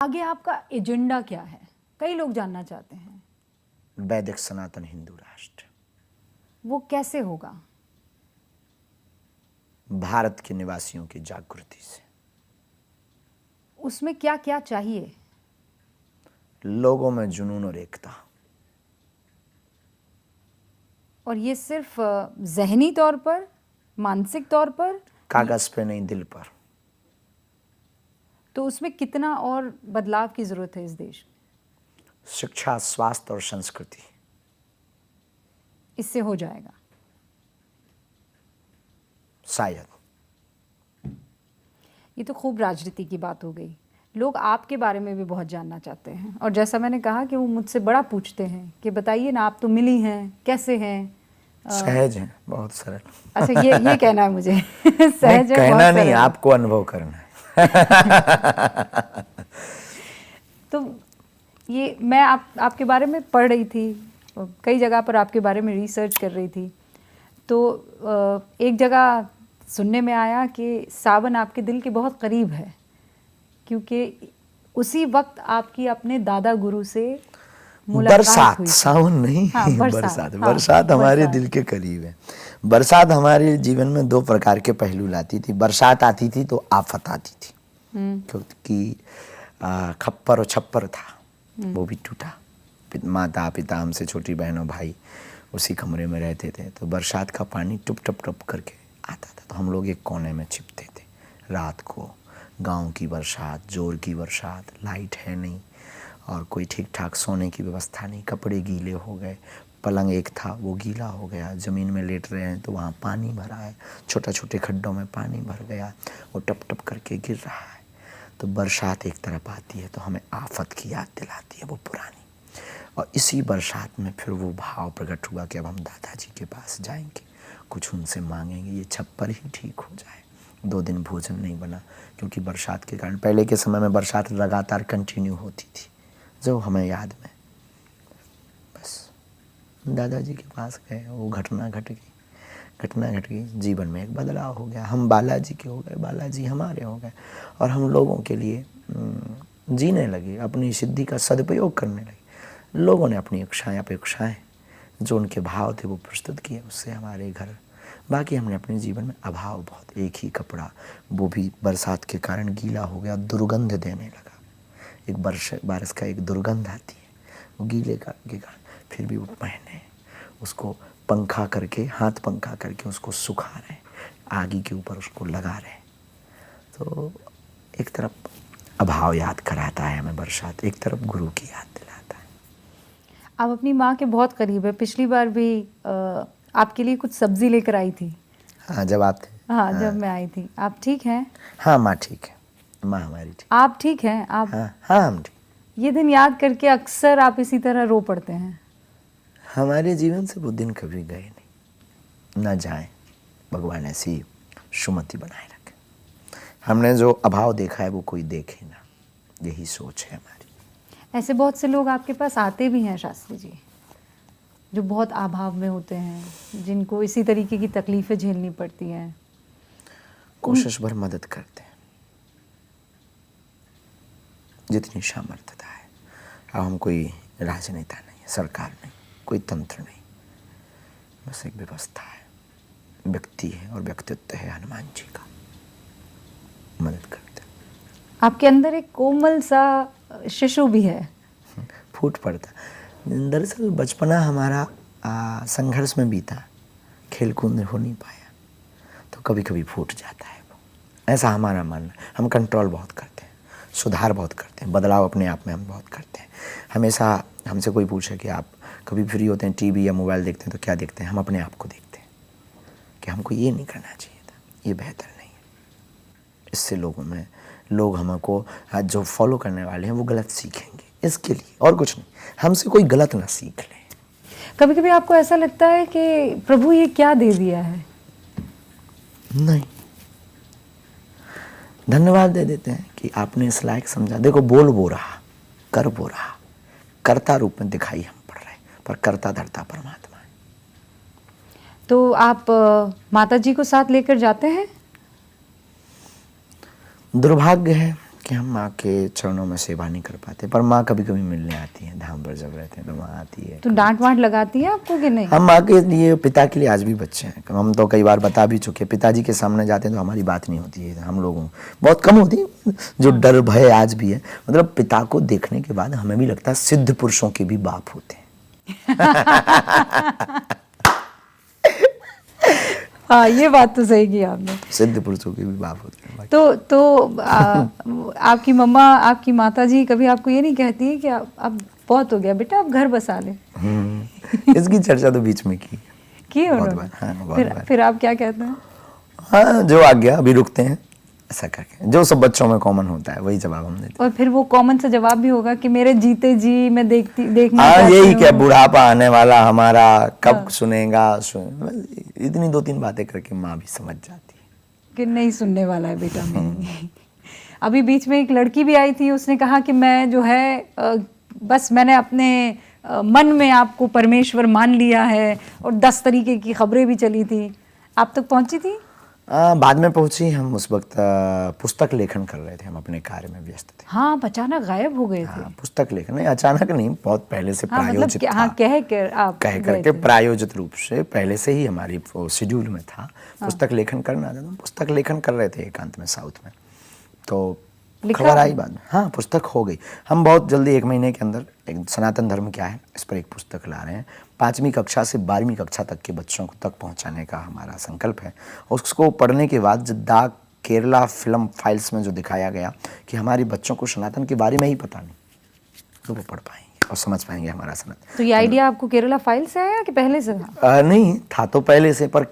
आगे आपका एजेंडा क्या है? कई लोग जानना चाहते हैं। वैदिक सनातन हिंदू राष्ट्र। वो कैसे होगा? भारत के निवासियों की जागृति से। उसमें क्या क्या चाहिए? लोगों में जुनून और एकता। और ये सिर्फ ज़हनी तौर पर, मानसिक तौर पर, कागज पे नहीं, दिल पर। तो उसमें कितना और बदलाव की ज़रूरत है इस देश में? शिक्षा, स्वास्थ्य और संस्कृति। इससे हो जाएगा शायद। ये तो खूब राजनीति की बात हो गई। लोग आपके बारे में भी बहुत जानना चाहते हैं, और जैसा मैंने कहा कि वो मुझसे बड़ा पूछते हैं कि बताइए ना, आप तो मिली हैं, कैसे हैं? सहज है, बहुत सरल। अच्छा, ये कहना है मुझे। सहज है, कहना बहुत नहीं, सरल। आपको अनुभव करना है। तो ये मैं आपके बारे में पढ़ रही थी, कई जगह पर आपके बारे में रिसर्च कर रही थी, तो एक जगह सुनने में आया कि सावन आपके दिल के बहुत करीब है, क्योंकि उसी वक्त आपकी अपने दादा गुरु से मुलाकात बरसात, हुई थी। सावन नहीं। हाँ, बरसात। हाँ, बरसात हमारे बरसात। दिल के करीब है। बरसात हमारे जीवन में दो प्रकार के पहलू लाती थी। बरसात आती थी तो आफत आती थी, क्योंकि खप्पर और छप्पर था, वो भी टूटा। माता पिता, हमसे छोटी बहनों भाई उसी कमरे में रहते थे, तो बरसात का पानी टुप टप टप करके आता था, तो हम लोग एक कोने में छिपते थे रात को। गांव की बरसात, जोर की बरसात, लाइट है नहीं और कोई ठीक ठाक सोने की व्यवस्था नहीं, कपड़े गीले हो गए, पलंग एक था वो गीला हो गया, ज़मीन में लेट रहे हैं तो वहाँ पानी भरा है, छोटे छोटे खड्डों में पानी भर गया, वो टप टप करके गिर रहा है। तो बरसात एक तरफ आती है तो हमें आफत की याद दिलाती है, वो पुरानी। और इसी बरसात में फिर वो भाव प्रकट हुआ कि अब हम दादाजी के पास जाएंगे, कुछ उनसे मांगेंगे, ये छप्पर ही ठीक हो जाए। 2 दिन भोजन नहीं बना, क्योंकि बरसात के कारण। पहले के समय में बरसात लगातार कंटिन्यू होती थी, जो हमें याद में। बस दादाजी के पास गए, वो घटना घट गई, जीवन में एक बदलाव हो गया। हम बालाजी के हो गए, बालाजी हमारे हो गए, और हम लोगों के लिए जीने लगे, अपनी सिद्धि का सदुपयोग करने लगे। लोगों ने अपनी इच्छाएं अपेक्षाएं जो उनके भाव थे वो प्रस्तुत किए, उससे हमारे घर। बाकी हमने अपने जीवन में अभाव बहुत, एक ही कपड़ा, वो भी बरसात के कारण गीला हो गया, दुर्गंध देने लगा। एक बारिश का एक दुर्गंध आती है, वो गीले के कारण। फिर भी वो पहने, उसको पंखा करके, हाथ पंखा करके उसको सुखा रहे, आगी के ऊपर उसको लगा रहे। तो एक तरफ अभाव याद कराता है हमें बरसात, एक तरफ गुरु की याद दिलाता है। आप अपनी माँ के बहुत करीब है। पिछली बार भी आपके लिए कुछ सब्जी लेकर आई थी। हाँ, जब आप थे। हाँ, जब मैं आई थी। आप ठीक हैं? हाँ, माँ ठीक है, माँ हमारी ठीक। आप ठीक हैं? आप? हाँ, हम ठीक। ये दिन याद करके अक्सर आप इसी तरह रो पड़ते हैं। हमारे जीवन से वो दिन कभी गए नहीं, न जाए। भगवान ऐसी सुमति बनाए रखे। हमने जो अभाव देखा है वो कोई देखे ना, यही सोच है हमारी। ऐसे बहुत से लोग आपके पास आते भी हैं शास्त्री जी, जो बहुत अभाव में होते हैं, जिनको इसी तरीके की तकलीफ़ें झेलनी पड़ती हैं। कोशिश भर मदद करते हैं, जितनी सामर्थ्यता है। अब हम कोई राजनेता नहीं है, सरकार नहीं, कोई तंत्र नहीं, बस एक व्यवस्था है, व्यक्ति है और व्यक्तित्व है हनुमान जी का, मदद करते हैं। आपके अंदर एक कोमल सा शिशु भी है। फूट पड़ता। दरअसल बचपना हमारा संघर्ष में बीता, खेल कूद हो नहीं पाया, तो कभी कभी फूट जाता है वो, ऐसा हमारा मानना। हम कंट्रोल बहुत करते हैं, सुधार बहुत करते हैं, बदलाव अपने आप में हम बहुत करते हैं। हमेशा हमसे कोई पूछे कि आप कभी फ्री होते हैं, टीवी या मोबाइल देखते हैं, तो क्या देखते हैं? हम अपने आप को देखते हैं कि हमको ये नहीं करना चाहिए था, ये बेहतर नहीं है। इससे लोग हमको जो फॉलो करने वाले हैं वो गलत सीखेंगे, इसके लिए और कुछ नहीं। हमसे कोई गलत ना सीख ले। कभी कभी आपको ऐसा लगता है कि प्रभु ये क्या दे दिया है? नहीं, धन्यवाद दे देते हैं कि आपने इस लायक समझा। देखो, बोल वो रहा, कर वो रहा, कर्ता रूप में दिखाई हम पड़ रहे, पर कर्ता धर्ता परमात्मा है। तो आप माता जी को साथ लेकर जाते हैं? दुर्भाग्य है कि हम माँ के चरणों में सेवा नहीं कर पाते, पर माँ कभी कभी मिलने आती है, धाम पर जब रहते हैं तो माँ आती है। तो डांट वांट लगाती है आपको कि नहीं? हम माँ के लिए, पिता के लिए आज भी बच्चे हैं। हम तो कई बार बता भी चुके, पिताजी के सामने जाते हैं तो हमारी बात नहीं होती है, हम लोगों बहुत कम होती है, जो डर भय आज भी है। मतलब पिता को देखने के बाद हमें भी लगता है सिद्ध पुरुषों के भी बाप होते हैं। हाँ, ये बात तो सही की आपने। सिद्ध पुरुषों के भी बाप होते हैं। तो आपकी मम्मा, आपकी माताजी कभी आपको ये नहीं कहती है कि अब बहुत हो गया बेटा, अब घर बसा ले? इसकी चर्चा तो बीच में की उन्होंने? हाँ, बहुत बार। फिर आप क्या कहते हैं? हाँ, जो आ गया अभी रुकते हैं, ऐसा करके, जो सब बच्चों में कॉमन होता है वही जवाब हम देते हैं। और फिर वो कॉमन सा जवाब भी होगा कि मेरे जीते जी मैं देखना हाँ, चाहती यही हूँ। क्या, बुढ़ापा आने वाला हमारा कब सुनेगा, इतनी 2-3 बातें करके माँ भी समझ जाती है कि नहीं सुनने वाला है बेटा मेरी। अभी बीच में एक लड़की भी आई थी, उसने कहा कि मैं जो है बस मैंने अपने मन में आपको परमेश्वर मान लिया है, और 10 तरीके की खबरें भी चली थी। आप तक पहुंची थी? बाद में पहुंची। हम उस वक्त पुस्तक लेखन कर रहे थे, हम अपने कार्य में व्यस्त थे। हाँ, अचानक गायब हो गए थे। हाँ, पुस्तक लेखन नहीं, अचानक नहीं, बहुत पहले से हाँ, प्रायोजित था। हाँ, कह करके प्रायोजित रूप से पहले से ही हमारी शेड्यूल में था पुस्तक लेखन करना। तो पुस्तक लेखन कर रहे थे एकांत में साउथ में, तो खबर आई बाद में। हाँ, पुस्तक हो गई। हम बहुत जल्दी 1 महीने के अंदर एक सनातन धर्म क्या है इस पर एक पुस्तक ला रहे हैं। 5वीं कक्षा से 12वीं कक्षा तक के बच्चों को तक पहुंचाने का हमारा संकल्प है। उसको पढ़ने के बाद द केरला फिल्म फाइल्स में जो दिखाया गया कि हमारे बच्चों को सनातन के बारे में ही पता नहीं, तो वो पढ़ पाएंगे और समझ पाएंगे हमारा सनातन। तो ये आइडिया आपको केरला फाइल से आया कि पहले से था? नहीं था, तो पहले से, पर